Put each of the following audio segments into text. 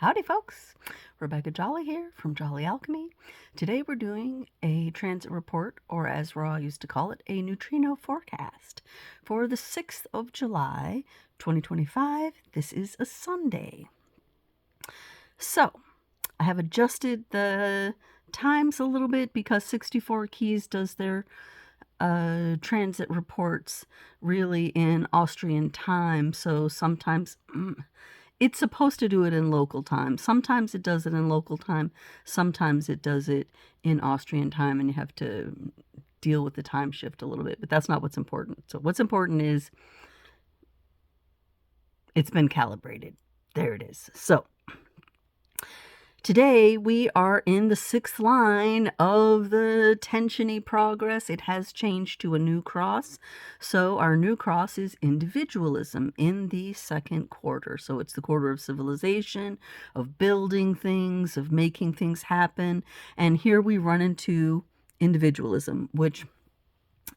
Howdy, folks. Rebecca Jolly here from Jolly Alchemy. Today we're doing a transit report, or as Ra used to call it, a neutrino forecast for the 6th of July, 2025. This is a Sunday. So, I have adjusted the times a little bit because 64 Keys does their transit reports really in Austrian time, so sometimes it's supposed to do it in local time. Sometimes it does it in local time. Sometimes it does it in Austrian time, and you have to deal with the time shift a little bit. But that's not what's important. So what's important is it's been calibrated. There it is. So today we are in the 6th line of the tensiony progress. It has changed to a new cross. So our new cross is individualism in the 2nd quarter. So it's the quarter of civilization, of building things, of making things happen. And here we run into individualism, which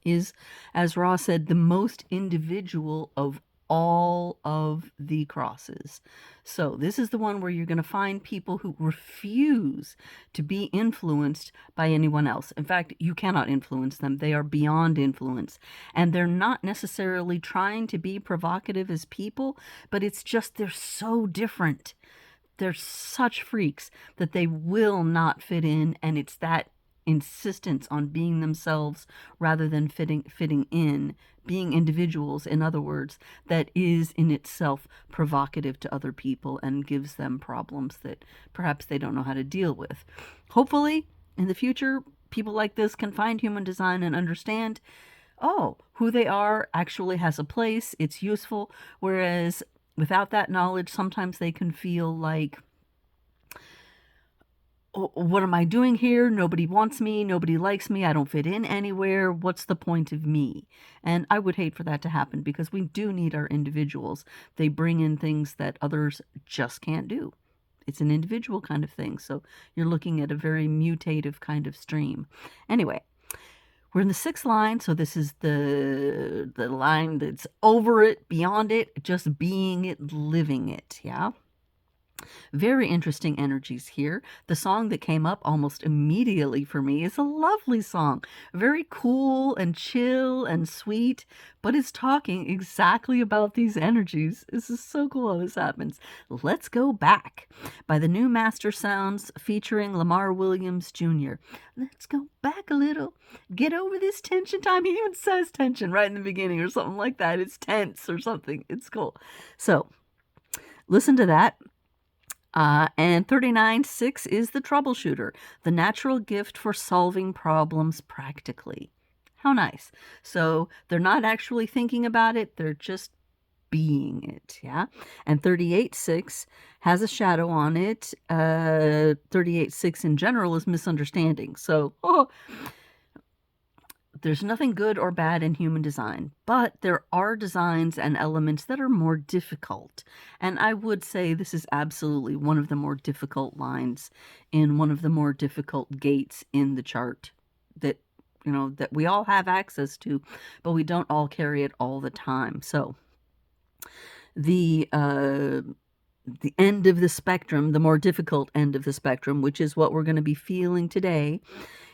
is, as Ross said, the most individual of all of the crosses. So this is the one where you're going to find people who refuse to be influenced by anyone else. In fact, you cannot influence them. They are beyond influence. And they're not necessarily trying to be provocative as people, but it's just they're so different. They're such freaks that they will not fit in, and it's that insistence on being themselves rather than fitting in, being individuals, in other words, that is in itself provocative to other people and gives them problems that perhaps they don't know how to deal with. Hopefully, in the future, people like this can find human design and understand, oh, who they are actually has a place, it's useful, whereas without that knowledge, sometimes they can feel like, what am I doing here? Nobody wants me. Nobody likes me. I don't fit in anywhere. What's the point of me? And I would hate for that to happen because we do need our individuals. They bring in things that others just can't do. It's an individual kind of thing. So you're looking at a very mutative kind of stream. Anyway, we're in the 6th line. So this is the line that's over it, beyond it, just being it, living it. Yeah. Very interesting energies here. The song that came up almost immediately for me is a lovely song. Very cool and chill and sweet, but it's talking exactly about these energies. This is so cool how this happens. Let's Go Back by the New Master Sounds featuring Lamar Williams Jr. Let's go back a little. Get over this tension time. He even says tension right in the beginning or something like that. It's tense or something. It's cool. So listen to that. And 39.6 is the troubleshooter, the natural gift for solving problems practically. How nice. So they're not actually thinking about it, they're just being it, yeah? And 38.6 has a shadow on it. 38.6 in general is misunderstanding. So, there's nothing good or bad in human design, but there are designs and elements that are more difficult. And I would say this is absolutely one of the more difficult lines in one of the more difficult gates in the chart that, that we all have access to, but we don't all carry it all the time. So the end of the spectrum, the more difficult end of the spectrum, which is what we're going to be feeling today,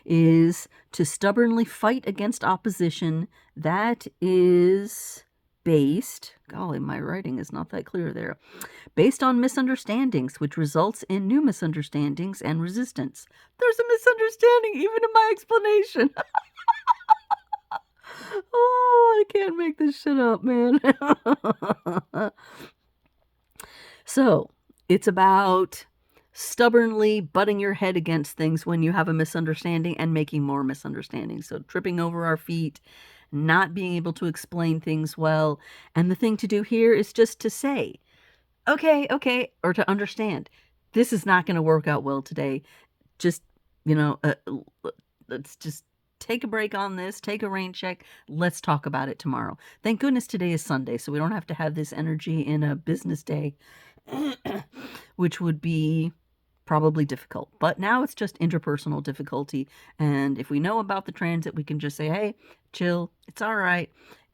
is to stubbornly fight against opposition that is based, golly, my writing is not that clear there, based on misunderstandings, which results in new misunderstandings and resistance. There's a misunderstanding even in my explanation. Oh, I can't make this shit up, man. So, it's about stubbornly butting your head against things when you have a misunderstanding and making more misunderstandings. So tripping over our feet, not being able to explain things well. And the thing to do here is just to say, okay, or to understand, this is not going to work out well today. Just, let's just take a break on this, take a rain check. Let's talk about it tomorrow. Thank goodness today is Sunday, so we don't have to have this energy in a business day, which would be probably difficult. But now it's just interpersonal difficulty. And if we know about the transit, we can just say, hey, chill, it's all right.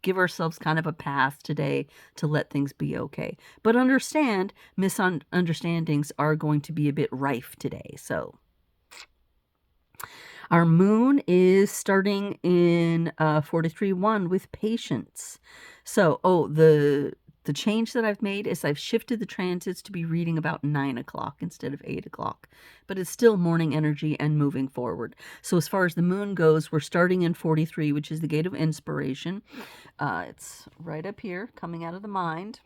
give ourselves kind of a path today to let things be okay. But understand, misunderstandings are going to be a bit rife today. So our moon is starting in 43-1 with patience. So, the change that I've made is I've shifted the transits to be reading about 9 o'clock instead of 8 o'clock. But it's still morning energy and moving forward. So as far as the moon goes, we're starting in 43, which is the gate of inspiration. It's right up here, coming out of the mind.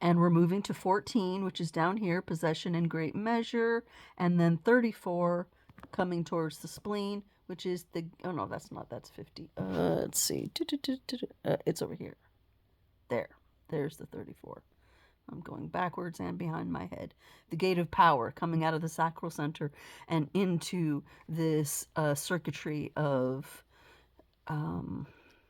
And we're moving to 14, which is down here, possession in great measure. And then 34, coming towards the spleen, which is the, oh no, that's not, that's 50. Let's see. It's over here. There's the 34. I'm going backwards and behind my head. The gate of power coming out of the sacral center and into this circuitry of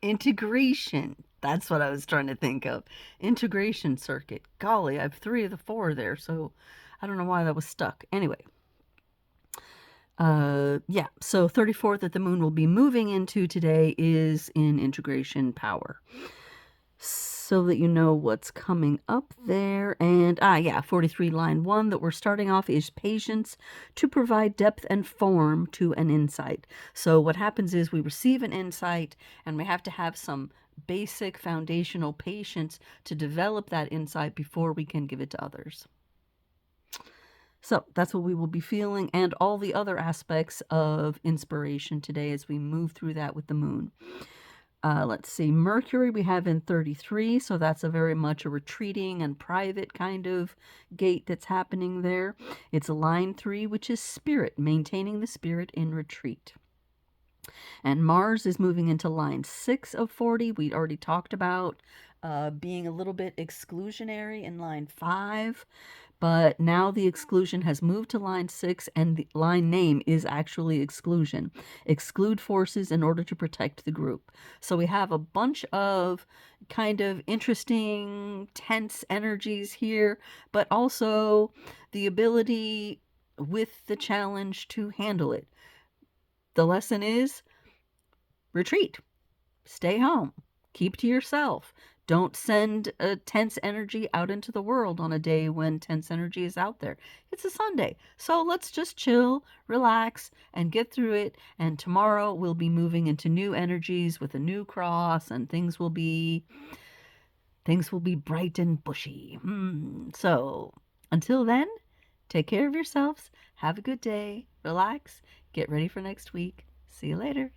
integration. That's what I was trying to think of. Integration circuit. Golly, I have 3 of the 4 there, so I don't know why that was stuck. Anyway. Yeah, so 34th that the moon will be moving into today is in integration power. So that you know what's coming up there. And, yeah, 43 line 1 that we're starting off is patience to provide depth and form to an insight. So what happens is we receive an insight and we have to have some basic foundational patience to develop that insight before we can give it to others. So that's what we will be feeling, and all the other aspects of inspiration today as we move through that with the moon. Let's see, Mercury we have in 33, so that's a very much a retreating and private kind of gate that's happening there. It's line 3, which is spirit, maintaining the spirit in retreat. And Mars is moving into line 6 of 40. We already talked about being a little bit exclusionary in line 5. But now the exclusion has moved to line 6, and the line name is actually exclusion. Exclude forces in order to protect the group. So we have a bunch of kind of interesting, tense energies here, but also the ability with the challenge to handle it. The lesson is retreat. Stay home. Keep to yourself. Don't send a tense energy out into the world on a day when tense energy is out there. It's a Sunday, so let's just chill, relax, and get through it. And tomorrow we'll be moving into new energies with a new cross, and things will be bright and bushy. So until then, take care of yourselves. Have a good day. Relax. Get ready for next week. See you later.